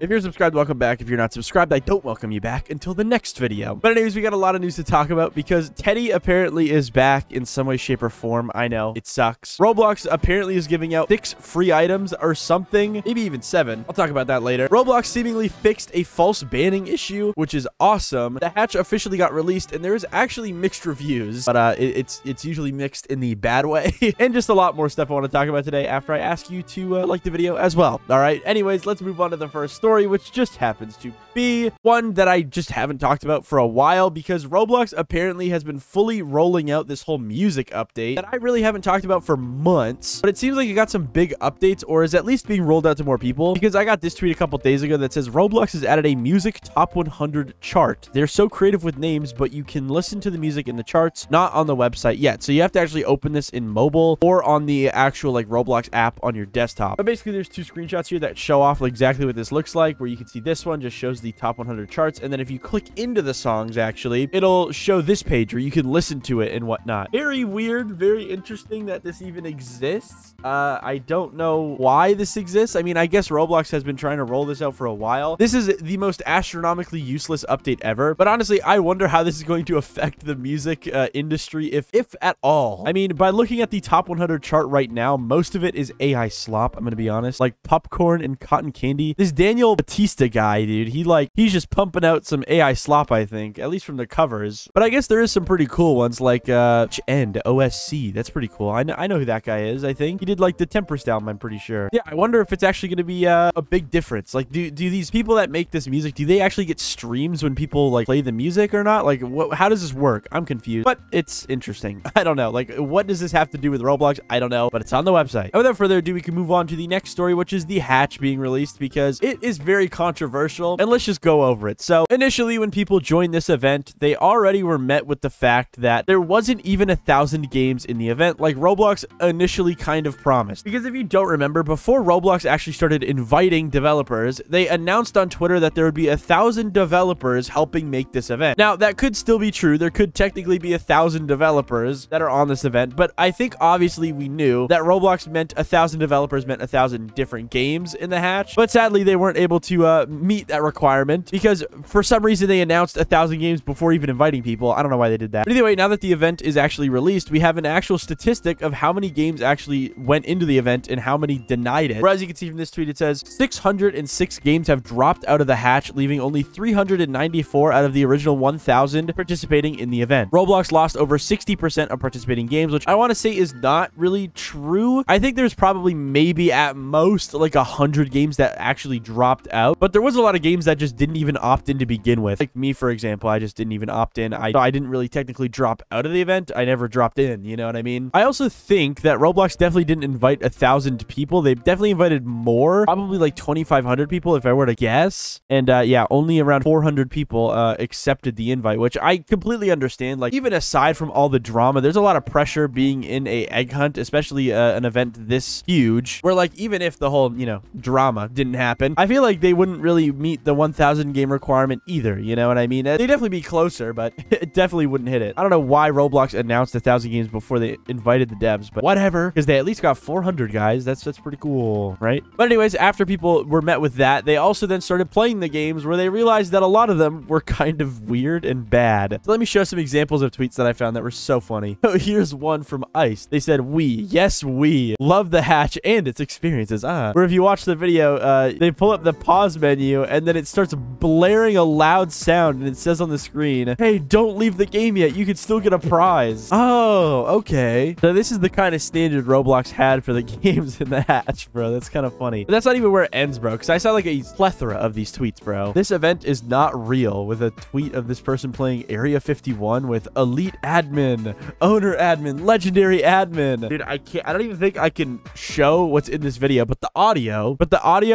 If you're subscribed, welcome back. If you're not subscribed, I don't welcome you back until the next video. But anyways, we got a lot of news to talk about because Teddy apparently is back in some way, shape, or form. I know, it sucks. Roblox apparently is giving out 6 free items or something, maybe even 7. I'll talk about that later. Roblox seemingly fixed a false banning issue, which is awesome. The hatch officially got released, and there is actually mixed reviews, but it's usually mixed in the bad way. And just a lot more stuff I want to talk about today after I ask you to like the video as well. All right, anyways, let's move on to the first story, which just happens to be one that I just haven't talked about for a while because Roblox apparently has been fully rolling out this whole music update that I really haven't talked about for months, but it seems like it got some big updates or is at least being rolled out to more people because I got this tweet a couple days ago that says Roblox has added a music top 100 chart. They're so creative with names, but you can listen to the music in the charts, not on the website yet. So you have to actually open this in mobile or on the actual like Roblox app on your desktop. But basically there's 2 screenshots here that show off exactly what this looks like, where you can see this one just shows the top 100 charts, and then if you click into the songs, actually it'll show this page where you can listen to it and whatnot. Very weird, very interesting that this even exists. I don't know why this exists. I mean, I guess Roblox has been trying to roll this out for a while. This is the most astronomically useless update ever, but honestly I wonder how this is going to affect the music industry, if at all. I mean, by looking at the top 100 chart right now, most of it is AI slop. I'm gonna be honest, like popcorn and cotton candy. This Daniel Batista guy, dude, he's just pumping out some AI slop, I think, at least from the covers. But I guess there is some pretty cool ones like and OSC. That's pretty cool. I know who that guy is. I think he did like the Tempest album, I'm pretty sure. Yeah, I wonder if it's actually going to be a big difference. Like, do these people that make this music, do they actually get streams when people like play the music or not? Like, how does this work? I'm confused, but it's interesting. I don't know. Like, what does this have to do with Roblox? I don't know, but it's on the website. And without further ado, we can move on to the next story, which is the hatch being released because it is very controversial, and let's just go over it. So initially, when people joined this event, they already were met with the fact that there wasn't even 1,000 games in the event like Roblox initially kind of promised. Because if you don't remember, before Roblox actually started inviting developers, they announced on Twitter that there would be 1,000 developers helping make this event. Now, that could still be true. There could technically be 1,000 developers that are on this event, but I think obviously we knew that Roblox meant 1,000 developers meant 1,000 different games in the hatch, but sadly they weren't able to meet that requirement because for some reason they announced 1,000 games before even inviting people. I don't know why they did that. But either way, now that the event is actually released, we have an actual statistic of how many games actually went into the event and how many denied it. Where as you can see from this tweet, it says 606 games have dropped out of the hatch, leaving only 394 out of the original 1,000 participating in the event. Roblox lost over 60% of participating games, which I want to say is not really true. I think there's probably maybe at most like 100 games that actually dropped out, but there was a lot of games that just didn't even opt in to begin with. Like me, for example, I just didn't even opt in. I didn't really technically drop out of the event. I never dropped in, you know what I mean? I also think that Roblox definitely didn't invite 1,000 people. They definitely invited more, probably like 2,500 people if I were to guess. And yeah, only around 400 people accepted the invite, which I completely understand. Like, even aside from all the drama, there's a lot of pressure being in a egg hunt, especially an event this huge, where like even if the whole, you know, drama didn't happen, I feel like they wouldn't really meet the 1,000 game requirement either, you know what I mean? They'd definitely be closer, but it definitely wouldn't hit it. I don't know why Roblox announced 1,000 games before they invited the devs, but whatever, because they at least got 400 guys. That's pretty cool, right? But anyways, after people were met with that, they also then started playing the games where they realized that a lot of them were kind of weird and bad. So let me show some examples of tweets that I found that were so funny. Here's one from Ice. They said, yes, we love the hatch and its experiences. Where if you watch the video, they pull up the pause menu and then it starts blaring a loud sound and it says on the screen, hey, don't leave the game yet. You can still get a prize. Oh, okay. So this is the kind of standard Roblox had for the games in the hatch, bro. That's kind of funny. But that's not even where it ends, bro, because I saw like a plethora of these tweets, bro. This event is not real, with a tweet of this person playing Area 51 with elite admin, owner admin, legendary admin. Dude, I don't even think I can show what's in this video, but the audio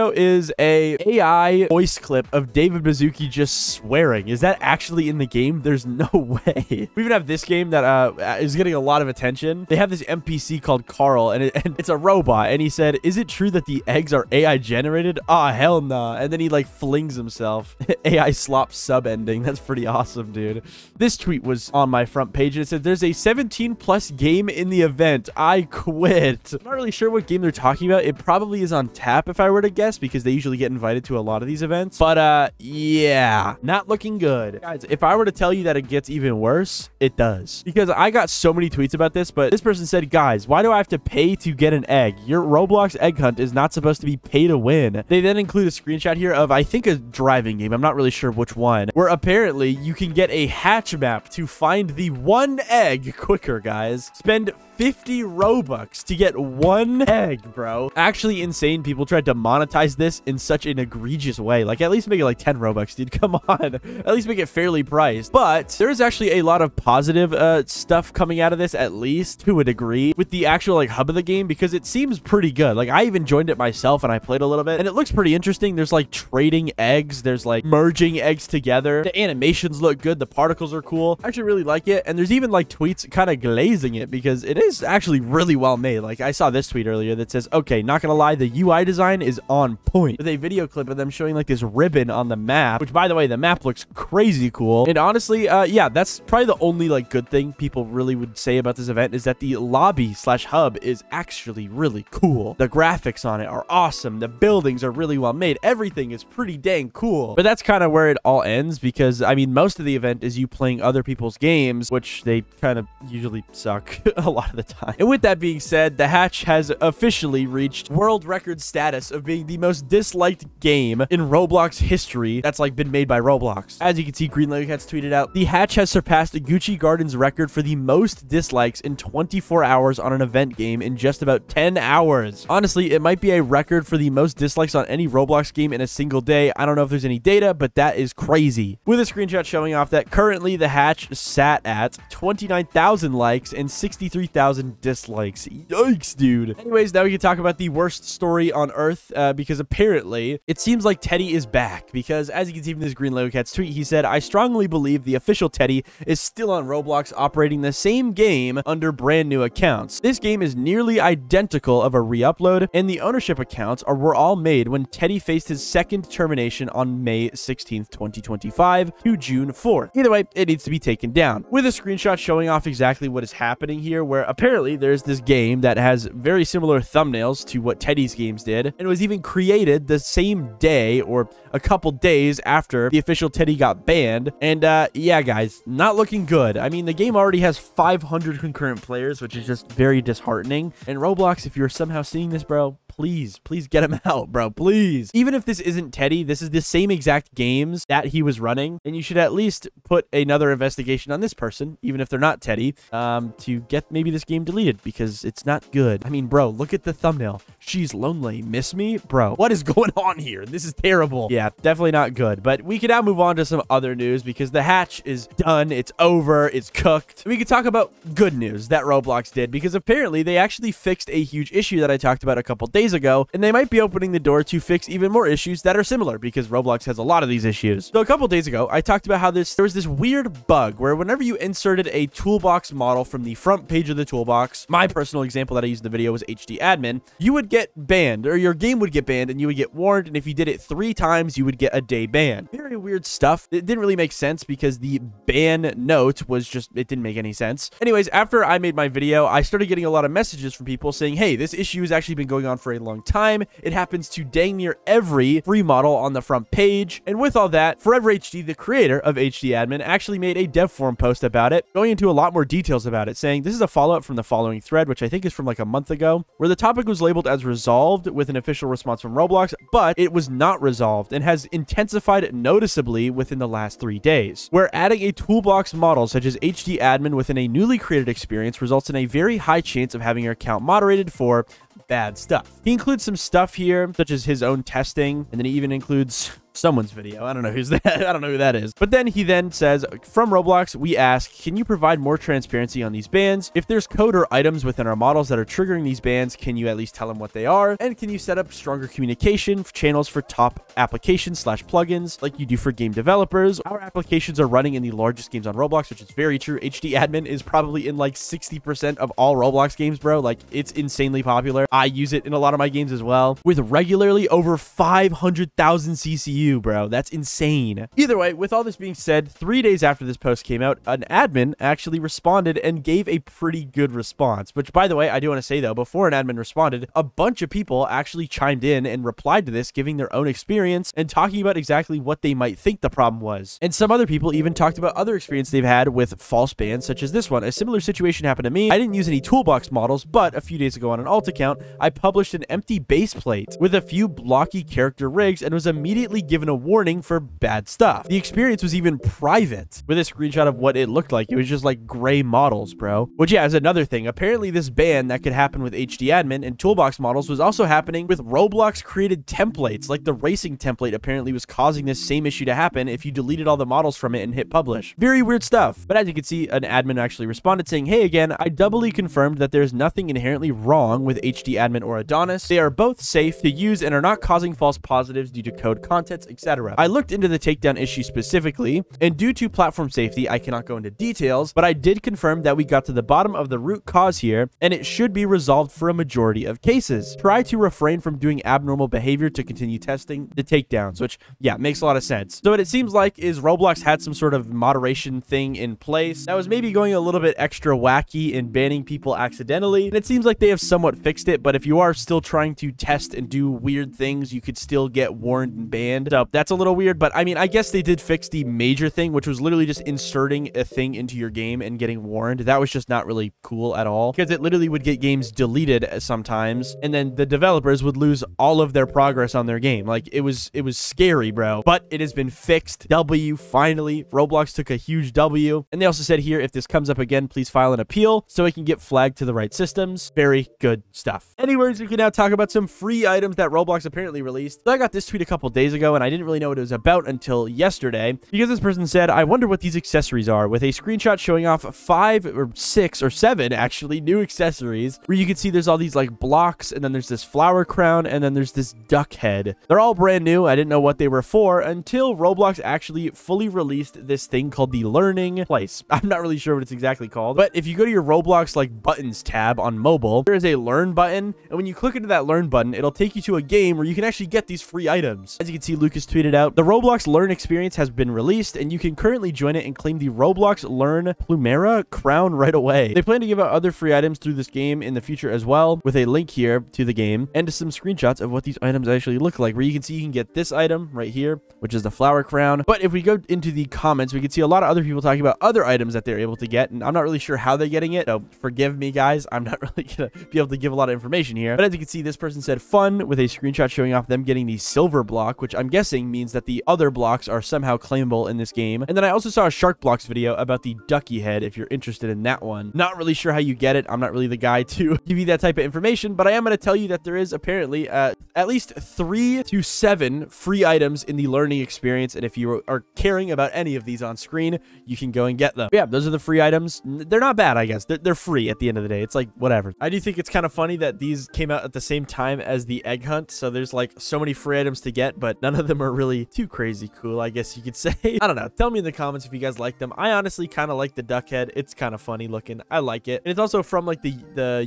is a AI voice clip of David Baszucki just swearing. Is that actually in the game? There's no way. We even have this game that is getting a lot of attention. They have this NPC called Carl, and it's a robot, and he said, is it true that the eggs are AI generated? Ah, hell nah. And then he like flings himself. AI slop sub ending. That's pretty awesome, dude. This tweet was on my front page, and it said, there's a 17+ game in the event. I quit. I'm not really sure what game they're talking about. It probably is on tap if I were to guess, because they usually get get invited to a lot of these events. But yeah, not looking good. Guys, if I were to tell you that it gets even worse, it does. Because I got so many tweets about this, but this person said, guys, why do I have to pay to get an egg? Your Roblox egg hunt is not supposed to be pay to win. They then include a screenshot here of, I think, a driving game. I'm not really sure which one, where apparently you can get a hatch map to find the one egg quicker, guys. Spend 50 Robux to get one egg, bro. Actually insane. People tried to monetize this in such an egregious way. Like, at least make it like 10 Robux, dude. Come on. At least make it fairly priced. But there is actually a lot of positive stuff coming out of this, at least to a degree, with the actual like hub of the game, because it seems pretty good. Like, I even joined it myself and I played a little bit, and it looks pretty interesting. There's like trading eggs. There's like merging eggs together. The animations look good. The particles are cool. I actually really like it. And there's even like tweets kind of glazing it because it is actually really well made. Like, I saw this tweet earlier that says, okay, not gonna lie, the UI design is on point, with a video clip of them showing like this ribbon on the map, which, by the way, the map looks crazy cool. And honestly, yeah, that's probably the only like good thing people really would say about this event, is that the lobby / hub is actually really cool. The graphics on it are awesome. The buildings are really well made. Everything is pretty dang cool. But that's kind of where it all ends, because I mean, most of the event is you playing other people's games, which they kind of usually suck a lot of the time. And with that being said, the hatch has officially reached world record status of being the most disliked game in Roblox history that's like been made by Roblox. As you can see, Green Lego Cats tweeted out, the hatch has surpassed Gucci Garden's record for the most dislikes in 24 hours on an event game in just about 10 hours. Honestly, it might be a record for the most dislikes on any Roblox game in a single day. I don't know if there's any data, but that is crazy. With a screenshot showing off that currently the hatch sat at 29,000 likes and 63,000 dislikes. Yikes, dude. Anyways, now we can talk about the worst story on earth, because apparently it seems like Teddy is back, because as you can see from this Green Lego Cats tweet, he said, I strongly believe the official Teddy is still on Roblox operating the same game under brand new accounts. This game is nearly identical of a re-upload, and the ownership accounts were all made when Teddy faced his second termination on May 16th, 2025 to June 4th. Either way, it needs to be taken down. With a screenshot showing off exactly what is happening here, where apparently there's this game that has very similar thumbnails to what Teddy's games did, and was even created the same day or a couple days after the official Teddy got banned. And yeah, guys, not looking good. I mean, the game already has 500 concurrent players, which is just very disheartening. And Roblox, if you're somehow seeing this, bro, please get him out, bro, please. Even if this isn't Teddy, this is the same exact games that he was running, and you should at least put another investigation on this person, even if they're not Teddy, to get maybe this game deleted, because it's not good. I mean, bro, look at the thumbnail. She's lonely. Miss me? Bro, what is going on here? This is terrible. Yeah, definitely not good. But we can now move on to some other news, because the hatch is done. It's over. It's cooked. We could talk about good news that Roblox did, because apparently they actually fixed a huge issue that I talked about a couple days ago, and they might be opening the door to fix even more issues that are similar, because Roblox has a lot of these issues. So a couple days ago, I talked about how there was this weird bug where whenever you inserted a toolbox model from the front page of the toolbox, my personal example that I used in the video was HDadmin, you would get banned, or your game would get banned, and you would get warned, and if you did it 3 times, you would get a day ban. Very weird stuff. It didn't really make sense because the ban note was just, it didn't make any sense. Anyways, after I made my video, I started getting a lot of messages from people saying, hey, this issue has actually been going on for a long time. It happens to dang near every free model on the front page. And with all that, Forever HD, the creator of HDadmin, actually made a dev forum post about it, going into a lot more details about it, saying this is a follow-up from the following thread, which I think is from like a month ago, where the topic was labeled as resolved with an official response from Roblox, but it was not resolved and has intensified noticeably within the last 3 days, where adding a toolbox model such as HDadmin within a newly created experience results in a very high chance of having your account moderated for bad stuff. He includes some stuff here, such as his own testing, and then he even includes someone's video. I don't know who's that. I don't know who that is. But then he then says, from Roblox, we ask, can you provide more transparency on these bans? If there's code or items within our models that are triggering these bans, can you at least tell them what they are? And can you set up stronger communication channels for top applications / plugins like you do for game developers? Our applications are running in the largest games on Roblox, which is very true. HDadmin is probably in like 60% of all Roblox games, bro. Like, it's insanely popular. I use it in a lot of my games as well, with regularly over 500,000 CCU. W, bro. That's insane. Either way, with all this being said, 3 days after this post came out, an admin actually responded and gave a pretty good response, which, by the way, I do want to say, though, before an admin responded, a bunch of people actually chimed in and replied to this, giving their own experience and talking about exactly what they might think the problem was. And some other people even talked about other experience they've had with false bans, such as this one. A similar situation happened to me. I didn't use any toolbox models, but a few days ago on an alt account, I published an empty base plate with a few blocky character rigs and was immediately given a warning for bad stuff. The experience was even private, with a screenshot of what it looked like. It was just like gray models, bro. Which, yeah, is another thing. Apparently, this ban that could happen with HDadmin and toolbox models was also happening with Roblox created templates. Like the racing template apparently was causing this same issue to happen if you deleted all the models from it and hit publish. Very weird stuff. But as you can see, an admin actually responded saying, "Hey again, I doubly confirmed that there's nothing inherently wrong with HDadmin or Adonis. They are both safe to use and are not causing false positives due to code contents, etc. I looked into the takedown issue specifically, and due to platform safety, I cannot go into details, but I did confirm that we got to the bottom of the root cause here, and it should be resolved for a majority of cases. Try to refrain from doing abnormal behavior to continue testing the takedowns," which, yeah, makes a lot of sense. So what it seems like is Roblox had some sort of moderation thing in place that was maybe going a little bit extra wacky in banning people accidentally, and it seems like they have somewhat fixed it, but if you are still trying to test and do weird things, you could still get warned and banned. So that's a little weird, but I mean, I guess they did fix the major thing, which was literally just inserting a thing into your game and getting warned. That was just not really cool at all, because it literally would get games deleted sometimes, and then the developers would lose all of their progress on their game. Like, it was scary, bro. But it has been fixed. W, finally. Roblox took a huge W. And they also said here, if this comes up again, please file an appeal so it can get flagged to the right systems. Very good stuff. Anyways, we can now talk about some free items that Roblox apparently released. So I got this tweet a couple days ago, and I didn't really know what it was about until yesterday, because this person said, "I wonder what these accessories are," with a screenshot showing off 5 or 6 or 7 actually new accessories, where you can see there's all these like blocks, and then there's this flower crown, and then there's this duck head. They're all brand new. I didn't know what they were for until Roblox actually fully released this thing called the learning place. I'm not really sure what it's exactly called, but if you go to your Roblox like buttons tab on mobile, there is a learn button, and when you click into that learn button, it'll take you to a game where you can actually get these free items. As you can see, Lucas tweeted out, "The Roblox Learn experience has been released, and you can currently join it and claim the Roblox Learn Plumera crown right away." They plan to give out other free items through this game in the future as well, with a link here to the game and some screenshots of what these items actually look like, where you can see you can get this item right here, which is the flower crown. But if we go into the comments, we can see a lot of other people talking about other items that they're able to get, and I'm not really sure how they're getting it, so forgive me, guys. I'm not really gonna be able to give a lot of information here. But as you can see, this person said fun, with a screenshot showing off them getting the silver block, which I'm guessing means that the other blocks are somehow claimable in this game. And then I also saw a Shark Blocks video about the ducky head, if you're interested in that one. Not really sure how you get it. I'm not really the guy to give you that type of information, but I am going to tell you that there is apparently at least 3 to 7 free items in the learning experience, and if you are caring about any of these on screen, you can go and get them. But yeah, those are the free items. They're not bad, I guess. They're free at the end of the day. It's like, whatever. I do think it's kind of funny that these came out at the same time as the egg hunt, so there's like so many free items to get, but none of them are really too crazy cool, I guess you could say. I don't know. Tell me in the comments if you guys like them. I honestly kind of like the duck head. It's kind of funny looking. I like it. And it's also from like the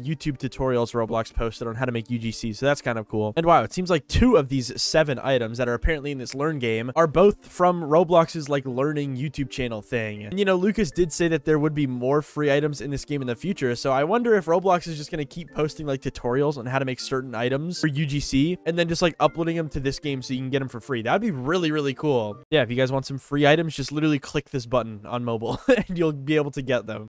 YouTube tutorials Roblox posted on how to make UGC, so that's kind of cool. And wow, it seems like 2 of these 7 items that are apparently in this learn game are both from Roblox's like learning YouTube channel thing. And you know, Lucas did say that there would be more free items in this game in the future, so I wonder if Roblox is just going to keep posting like tutorials on how to make certain items for UGC and then just like uploading them to this game so you can get them for free. That would be really, really cool. Yeah, if you guys want some free items, just literally click this button on mobile and you'll be able to get them.